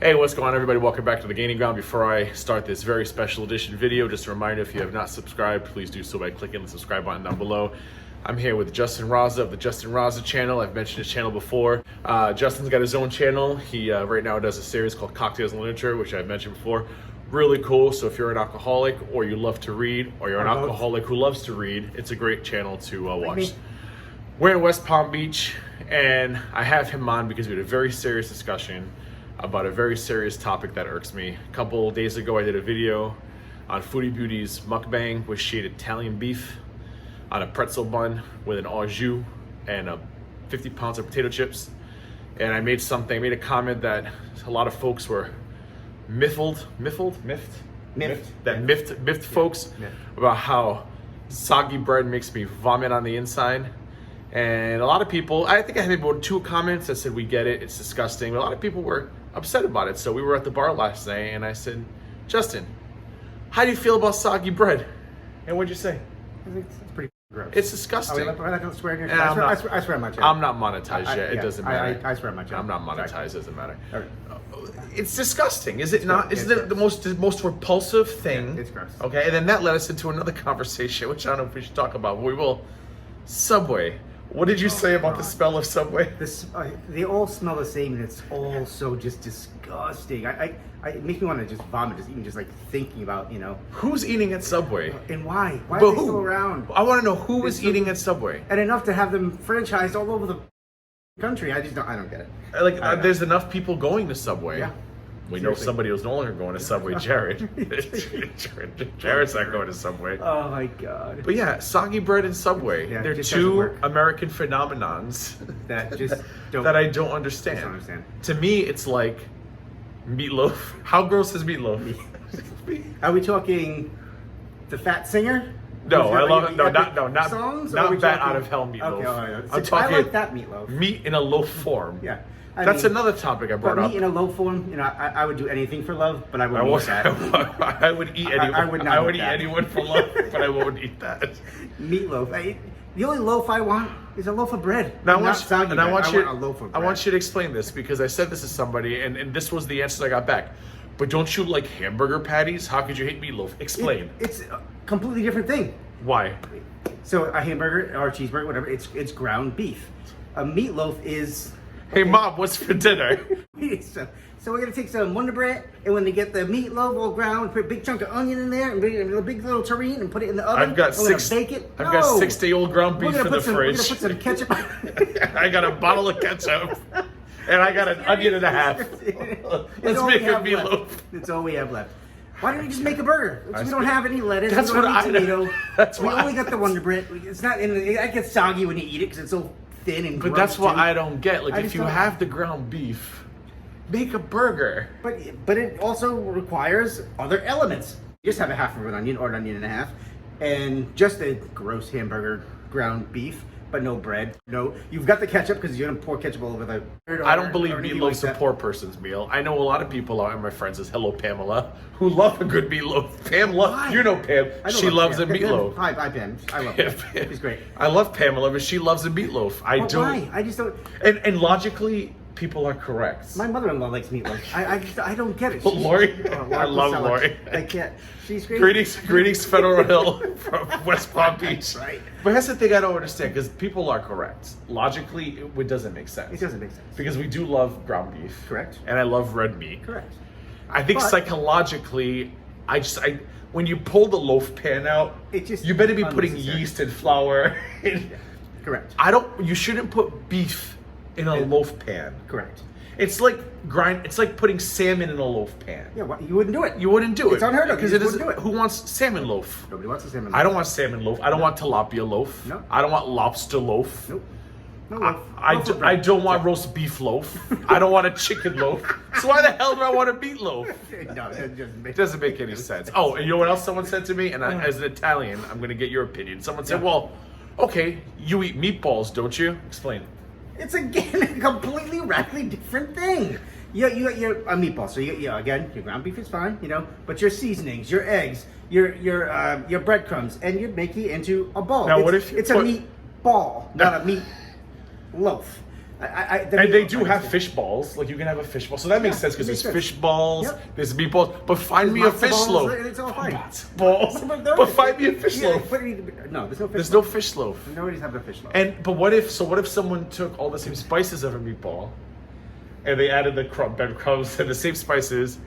Hey, what's going on, everybody? Welcome back to The Gaining Ground. Before I start this very special edition video, just a reminder, if you have not subscribed, please do so by clicking the subscribe button down below. I'm here with Justin Raza of the Justin Raza channel. I've mentioned his channel before. Justin's got his own channel. He right now does a series called Cocktails and Literature, which I've mentioned before. Really cool. So if you're an alcoholic or you love to read, or you're an alcoholic who loves to read, it's a great channel to watch. We're in West Palm Beach, and I have him on because we had a very serious discussion about a very serious topic that irks me. A couple days ago, I did a video on Foodie Beauty's mukbang, where she ate Italian beef on a pretzel bun with an au jus and 50 pounds of potato chips. And I made a comment that a lot of folks were miffed folks about how soggy bread makes me vomit on the inside. And a lot of people, I think I had about 2 comments that said, we get it, it's disgusting. But a lot of people were upset about it. So we were at the bar last night and I said, Justin, how do you feel about soggy bread? And what'd you say? I think it's pretty gross. It's disgusting. We're not going to swear in your I swear on my channel. I'm not monetized yet. It doesn't matter. I swear on my channel. I'm not monetized. Doesn't matter. Okay. It's disgusting, is it not? Isn't it the most repulsive thing? Yeah, it's gross. Okay, and then that led us into another conversation, which I don't know if we should talk about, but we will. Subway. What did you say about the smell of Subway? They all smell the same, and it's all so just disgusting. It makes me want to just vomit, even just like thinking about, Who's eating at Subway? And why? Why But are they still around? I want to know who is eating at Subway. And enough to have them franchised all over the country. I don't get it. There's enough people going to Subway. Yeah. We know somebody who's no longer going to Subway, Jared. Jared's not going to Subway. Oh my God. But yeah, soggy bread and Subway. Yeah, they're 2 American phenomenons that just that I don't understand. Just don't understand. To me, it's like Meatloaf. How gross is Meatloaf? Are we talking the Fat Singer? No, I love it. Not songs, not Bat Out of Hell Meatloaf. Okay, all right. I'm talking I like that Meatloaf. Meat in a loaf form. Yeah. That's another topic I brought up. Meat in a loaf form, I would do anything for love, but I wouldn't eat that. I would eat anyone. I would eat anyone for love, but I won't eat that. Meatloaf. The only loaf I want is a loaf of bread. Now, I want a loaf of bread. I want you to explain this, because I said this to somebody, and this was the answer I got back. But don't you like hamburger patties? How could you hate meatloaf? Explain. It's a completely different thing. Why? So a hamburger or a cheeseburger, whatever, it's ground beef. A meatloaf is... Hey, Mom, what's for dinner? So we're going to take some Wonder Bread, and when they get the meatloaf all ground, put a big chunk of onion in there, and a big little tureen, and put it in the oven. I've got bake it. I've got 6-day-old ground beef in the fridge. We're going to put some ketchup. I got a bottle of ketchup, and I got an onion and a half. Let's make a meatloaf. That's all we have left. Why don't we just make a burger? We don't have any lettuce. That's we don't what have any tomato. We only I got the Wonder Bread. It's not. It gets soggy when you eat it because it's so thin and. But that's what I don't get. Like, if you have the ground beef, make a burger. But it also requires other elements. You just have a half of an onion or an onion and a half, and just a gross hamburger ground beef. But no bread. No, you've got the ketchup because you're gonna pour ketchup all over the. I don't believe meatloaf's a poor person's meal. I know a lot of people out, and my friends is hello Pamela, who love a good meatloaf. Pam you know Pam. She loves a meatloaf. Hi Pam. I love Pam. She's great. I love Pamela, but she loves a meatloaf. Why? I just don't. And logically, people are correct. My mother-in-law likes meatloaf. I don't get it. Lori, I love Lori. I can't. She's great. Greetings, Federal Hill from West Palm Beach. Right. But that's the thing I don't understand, because people are correct. Logically, it doesn't make sense. It doesn't make sense. Because we do love ground beef. Correct. And I love red meat. Correct. I think psychologically, when you pull the loaf pan out, you better be putting yeast and flour. Correct. You shouldn't put beef in a loaf pan. Correct. It's like putting salmon in a loaf pan. Yeah, you wouldn't do it. You wouldn't do it. It's unheard of. Because it isn't. Who wants salmon loaf? Nobody wants a salmon loaf. I don't want salmon loaf. I don't want tilapia loaf. No. I don't want lobster loaf. Nope. No loaf. I don't want roast beef loaf. I don't want a chicken loaf. So why the hell do I want a meatloaf? No, it doesn't make any sense. Oh, and you know what else someone said to me? And as an Italian, I'm going to get your opinion. Someone said, well, okay, you eat meatballs, don't you? Explain. It's again a completely radically different thing. You're a meatball, so again, your ground beef is fine, but your seasonings, your eggs, your breadcrumbs, and you make it into a ball. Now, what if it's a meat ball, not a meat loaf? And they do have fish balls. Like you can have a fish ball, so that makes sense because there's fish balls, there's meatballs. But find me a fish loaf. It's all fine. Balls. But find me a fish loaf. No, there's no fish. There's no fish loaf. Nobody's having a fish loaf. But what if someone took all the same spices of a meatball, and they added the breadcrumbs and the same spices,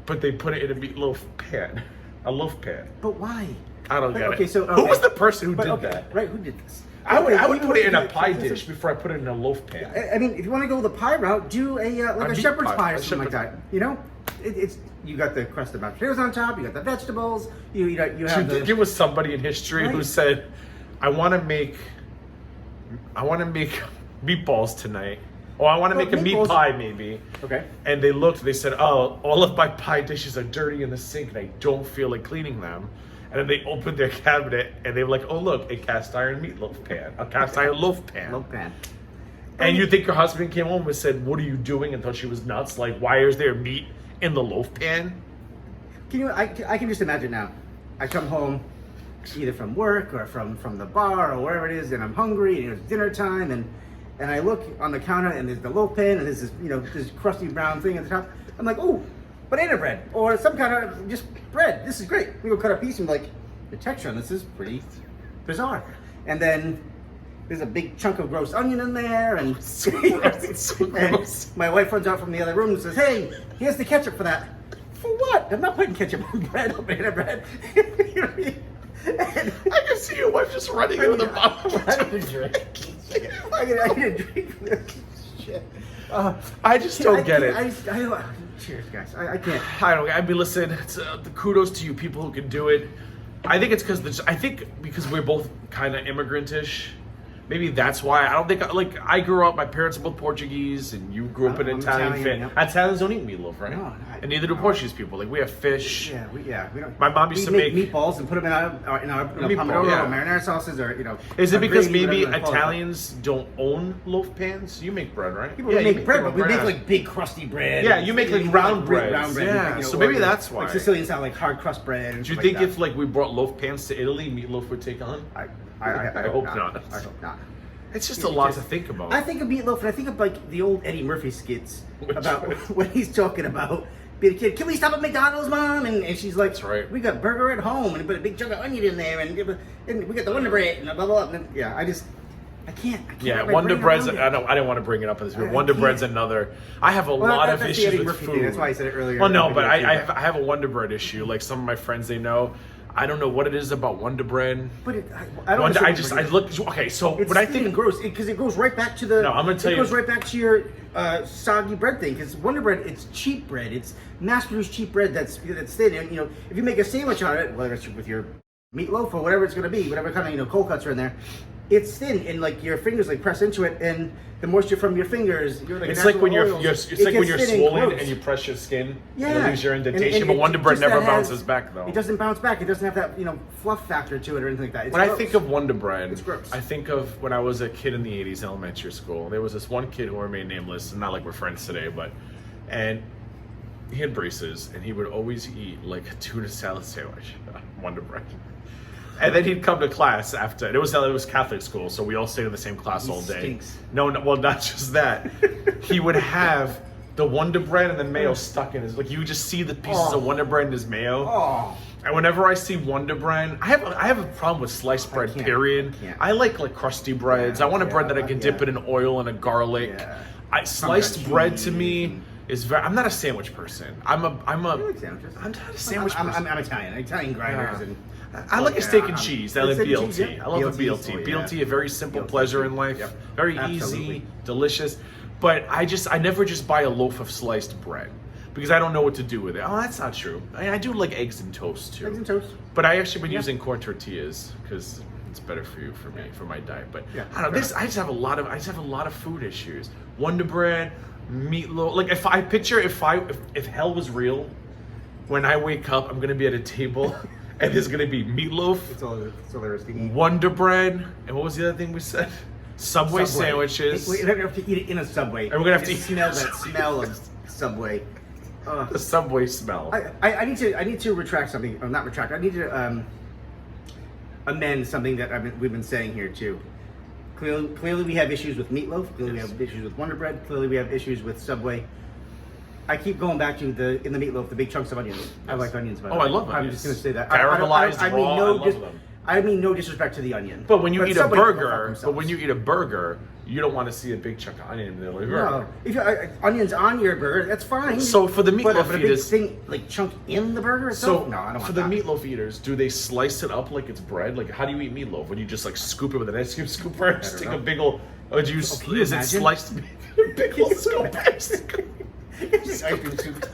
but they put it in a meatloaf pan, a loaf pan. But why? I don't get it. Okay, so who was the person who did that? Right, who did this? I would put it in a pie dish before I put it in a loaf pan. I mean, if you want to go the pie route, do a shepherd's pie or something like that. You know, it's you got the crust of mashed potatoes on top. You got the vegetables. You have. Do you think it was somebody in history who said, "I want to make meatballs tonight"? Or I want to make a meat pie, maybe. Okay. And they looked, they said, "Oh, all of my pie dishes are dirty in the sink and I don't feel like cleaning them." And then they opened their cabinet and they were like, "Oh, look, a cast iron meatloaf pan, a cast iron loaf pan." Loaf pan. And you think your husband came home and said, "What are you doing?" and thought she was nuts? Like, why is there meat in the loaf pan? Can you? I can just imagine now. I come home, either from work or from the bar or wherever it is, and I'm hungry and it's dinner time, and I look on the counter and there's the loaf pan and there's this this crusty brown thing at the top. I'm like, "Oh, banana bread or some kind of just bread. This is great." We go cut a piece and be like, the texture on this is pretty bizarre. And then there's a big chunk of gross onion in there, and, and my wife runs out from the other room and says, "Hey, here's the ketchup for that." For what? I'm not putting ketchup on bread or banana bread. You know what I mean? I can see your wife just running into the bottom. I need a drink. I need a drink for this shit. I just don't get it. Cheers, guys. I can't. I mean, listen. It's, the kudos to you people who can do it. I think it's because we're both kind of immigrant-ish. Maybe that's why. I don't think I grew up. My parents are both Portuguese, and you grew up in an Italian family. Yep. Italians don't eat meatloaf, right? No, and neither do Portuguese people. Like we have fish. Yeah, we don't. My mom used to make meatballs and put them in our pomodoro or marinara sauces, or Is it because maybe Italians don't own loaf pans? You make bread, right? People make bread, but we make like big crusty bread. Yeah, you make like round bread. Yeah, so maybe that's why. Like Sicilians have like hard crust bread. Do you think if like we brought loaf pans to Italy, meatloaf would take on? I hope not. I hope not. It's just a lot to think about. I think of meatloaf, and I think of like the old Eddie Murphy skits about when he's talking about being a kid. "Can we stop at McDonald's, Mom?" And she's like, "That's right. We got burger at home, and put a big chunk of onion in there, and we got the Wonder Bread, and blah blah blah." And then, I can't. Yeah, Wonder Bread's. I didn't want to bring it up in this video. Wonder Bread's another. I have a lot of issues with food. Thing. That's why I said it earlier. Well, no, but I have a Wonder Bread issue. Like some of my friends, they know. I don't know what it is about Wonder Bread. But I don't. I look. Okay, so it's when I think gross, because it goes right back to the. No, I'm gonna tell you. It goes right back to your soggy bread thing. Because Wonder Bread, it's cheap bread. It's mass-produced cheap bread that's thin. And if you make a sandwich on it, whether it's with your meatloaf or whatever it's gonna be, whatever kind of cold cuts are in there, it's thin, and like your fingers like press into it, and the moisture from your fingers. It's like when you're swollen and you press your skin. Yeah, and it leaves your indentation. But Wonder Bread never bounces back though. It doesn't bounce back. It doesn't have that fluff factor to it or anything like that. It's when I think of Wonder Bread, it's gross. I think of when I was a kid in the '80s, elementary school. There was this one kid who remained nameless, and not like we're friends today, and he had braces, and he would always eat like a tuna salad sandwich, Wonder Bread. And then he'd come to class after. It was Catholic school, so we all stayed in the same class all day. Stinks. No, well, not just that. He would have the Wonder Bread and the mayo stuck in his. Like you would just see the pieces of Wonder Bread in his mayo. Oh. And whenever I see Wonder Bread, I have a problem with sliced bread. Period. I like crusty breads. I want a bread that I can dip it in oil and a garlic. Yeah. Sliced bread to me is very. I'm not a sandwich person. I'm like sandwiches? I'm not a sandwich person. I'm Italian. Italian grinders and. I like a steak and cheese. I like BLT. I love a BLT. BLT, a very simple pleasure in life. Yep. Very easy, delicious. But I never just buy a loaf of sliced bread because I don't know what to do with it. Oh, that's not true. I do like eggs and toast too. Eggs and toast. But I actually been using corn tortillas because it's better for you, for me, for my diet. But I don't know. I just have a lot of food issues. Wonder Bread, meatloaf. Like if hell was real, when I wake up, I'm gonna be at a table. And there's gonna be meatloaf, that's all there is to eat. Wonder Bread, and what was the other thing we said? Subway sandwiches. We're gonna have to eat it in a Subway. And we're gonna have to smell that smell of Subway. The Subway smell. I need to retract something, or not retract. I need to amend something that we've been saying here too. Clearly, we have issues with Meatloaf. Clearly, we have issues with Wonder Bread. Clearly, we have issues with Subway. I keep going back to in the Meatloaf, the big chunks of onions. I like onions. By the way. I love onions. I'm just going to say that. Caramelized, I mean, raw, I love them. I mean no disrespect to the onion. But when you eat a Subway can go fuck burger, themselves. you don't want to see a big chunk of onion in the middle of your No, burger. if you onions on your burger, that's fine. So for the but Meatloaf a big eaters, thing like chunk in the burger itself, so no, I don't for want the that. Meatloaf eaters, do they slice it up like it's bread? Like how do you eat meatloaf? Would you just like scoop it with an ice cream scooper? Just take a big ol'. Or do you? Can you Is it imagine? sliced? Big ol' scoop. It's just ice cream soup.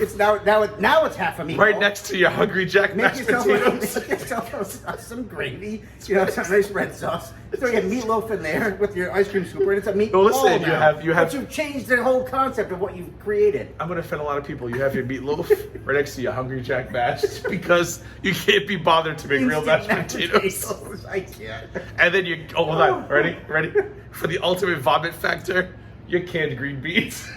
It's now it's half a meatball. Right next to your Hungry Jack Make mashed yourself, potatoes. make yourself some gravy, some nice red sauce. So you have meatloaf in there with your ice cream scooper, and it's a meatball. Well, listen, now. you have. But you've changed the whole concept of what you've created. I'm gonna offend a lot of people. You have your meatloaf right next to your Hungry Jack mashed because you can't be bothered to make real mashed potatoes. I can't. And then you hold on, ready? For the ultimate vomit factor, your canned green beans.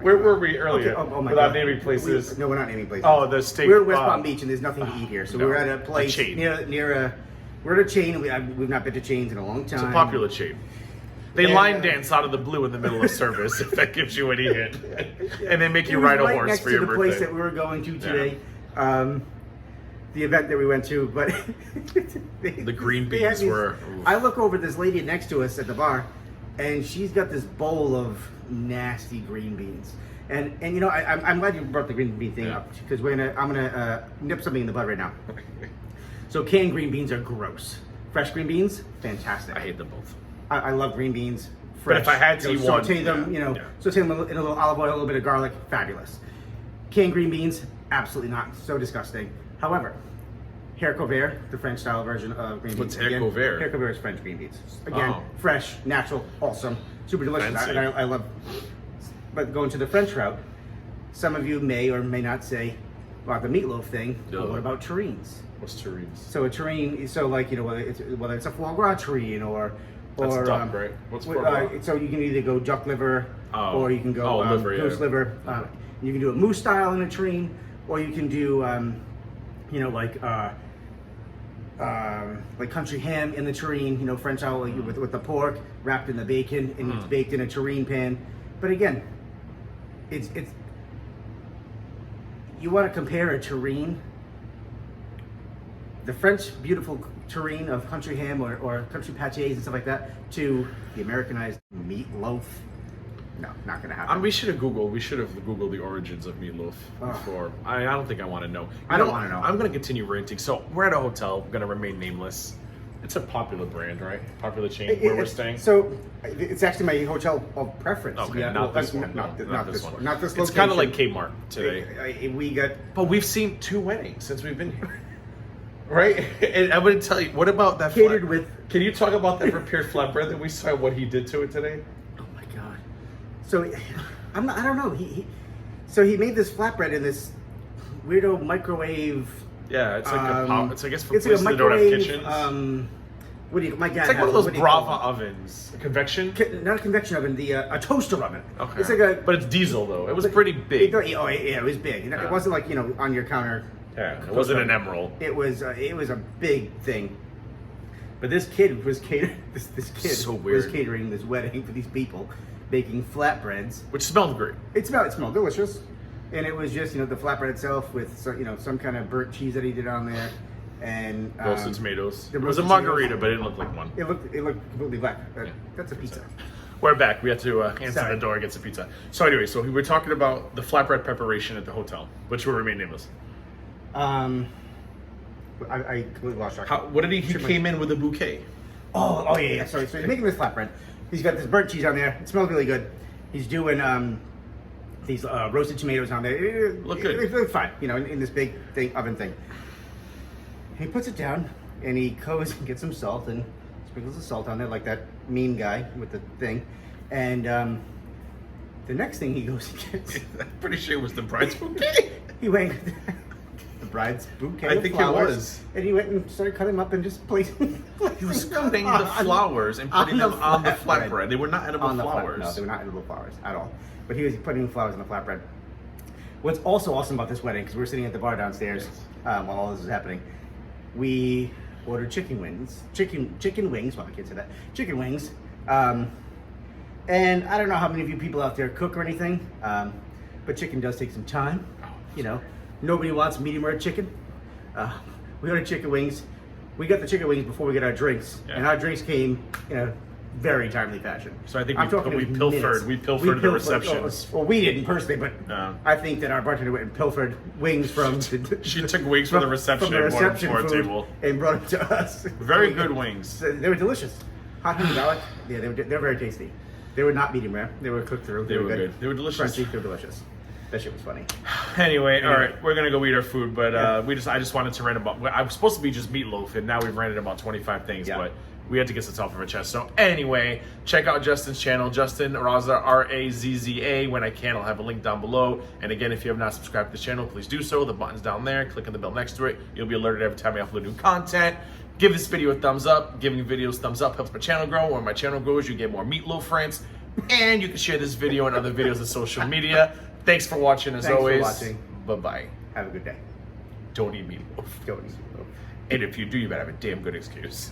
Where were we earlier? Okay, my Without God. naming places. No, we're not naming places. Oh, the steak. We're at West Palm Beach, and there's nothing to eat here. So no. we're at a place chain. near a. We're at a chain. We've not been to chains in a long time. It's a popular chain. They And, line dance out of the blue in the middle of service if that gives you any hint. And they make you ride a horse for your the birthday. place that we were going to today. The event that we went to, but The green they had beans these- were. I look over this lady next to us at the bar, and she's got this bowl of nasty green beans. And you know, I'm glad you brought the green bean thing up because I'm gonna nip something in the bud right now. So canned green beans are gross. Fresh green beans, fantastic. I hate them both. I love green beans. But if I had to eat one, saute them, yeah. saute them in a little olive oil, a little bit of garlic, fabulous. Canned green beans, absolutely not. So disgusting. However, haricot vert, the French style version of green What's beans. haricot vert? Haricot vert is French green beans. Again, Oh. fresh, natural, awesome, super delicious. Fancy. And I love. But going to the French route, some of you may or may not say about the meatloaf thing. No. But what about terrines? What's terrines? So a terrine, so like whether it's a foie gras terrine or That's duck, right? What's foie gras? so you can either go duck liver or you can go liver, goose liver. Okay. You can do a moose style in a terrine, or you can do like country ham in the terrine, French style with the pork wrapped in the bacon and it's baked in a terrine pan. But again, it's you want to compare a terrine, the French beautiful terrine of country ham or country pâtés and stuff like that, to the Americanized meatloaf. No, not gonna happen. We should have Googled the origins of meatloaf before. I don't think I want to know. I don't want to know. I'm going to continue ranting. So we're at a hotel. We're going to remain nameless. It's a popular brand, right? Popular chain where we're staying. So it's actually my hotel of preference. Okay, Yeah, not this one. Not this one. Not this It's kind of like Kmart today. We got. But we've seen 2 weddings since we've been here. Right? And I'm going to tell you, what about that Catered with. Can you talk about that prepared flatbread that we saw, what he did to it today? Oh my God. So I don't know. He made this flatbread in this weirdo microwave. Yeah, it's like it's I guess for it's like places a that don't have microwave. kitchens. What do you? My dad. It's like one of has- those what do you call Brava it? ovens. A convection? Not a convection oven, a toaster oven. Okay. It's like a. But it's diesel though. It was pretty big. It was big. It wasn't like on your counter. Yeah, it wasn't an emerald. It was a big thing. But this kid was catering. This kid So was weird. catering this wedding for these people, baking flatbreads. Which smelled great. It smelled delicious, and it was just the flatbread itself with some kind of burnt cheese that he did on there, and Roasted tomatoes. the It was a roasted margarita, tomatoes. but it didn't look like one. It looked completely black. That's a pizza. We're back. We had to answer Sorry. the door and get some pizza. So anyway, we were talking about the flatbread preparation at the hotel, which will remain nameless. I completely lost track. What did he came in with a bouquet. Oh yeah. Sorry. So he's making this flatbread. He's got this burnt cheese on there. It smells really good. He's doing these roasted tomatoes on there. Look good. It looks fine, in this big oven thing. He puts it down and he goes and gets some salt and sprinkles the salt on there like that mean guy with the thing. And the next thing he goes and gets, I'm pretty sure it was the bride's bouquet. he went the bride's bouquet. I of think it flowers, was. And he went and started cutting them up and just placing. He was cutting the flowers and putting them on the flatbread. flatbread. They were not edible flowers. No, they were not edible flowers at all. But he was putting flowers on the flatbread. What's also awesome about this wedding, because we were sitting at the bar downstairs while all this was happening, we ordered chicken wings. Chicken wings. Well, I can't say that. Chicken wings. And I don't know how many of you people out there cook or anything, but chicken does take some time. You know, nobody wants medium rare chicken. We ordered chicken wings. We got the chicken wings before we got our drinks, and our drinks came in a very timely fashion. So I think I'm talking we pilfered. We pilfered the reception. Well, we didn't personally, but I think that our bartender went and pilfered wings from. She took wings from the reception and brought them to our table and brought them to us. Very good wings. They were delicious. Hot honey garlic. Yeah, they're very tasty. They were not medium rare. They were cooked through. They were good. They were delicious. Crunchy. They were delicious. That shit was funny. Anyway, all right, we're gonna go eat our food, but I just wanted to rant about. I was supposed to be just meatloaf, and now we've ranted about 25 things, but we had to get this off of our chest. So anyway, check out Justin's channel, Justin Razza, Razza. When I can, I'll have a link down below. And again, if you have not subscribed to this channel, please do so. The button's down there. Click on the bell next to it. You'll be alerted every time I upload new content. Give this video a thumbs up. Giving videos thumbs up helps my channel grow. When my channel grows, you get more meatloaf friends, and you can share this video and other videos on social media. Thanks for watching, as always. Thanks for watching. Bye-bye. Have a good day. Don't eat meatloaf. Don't eat meatloaf. And if you do, you better have a damn good excuse.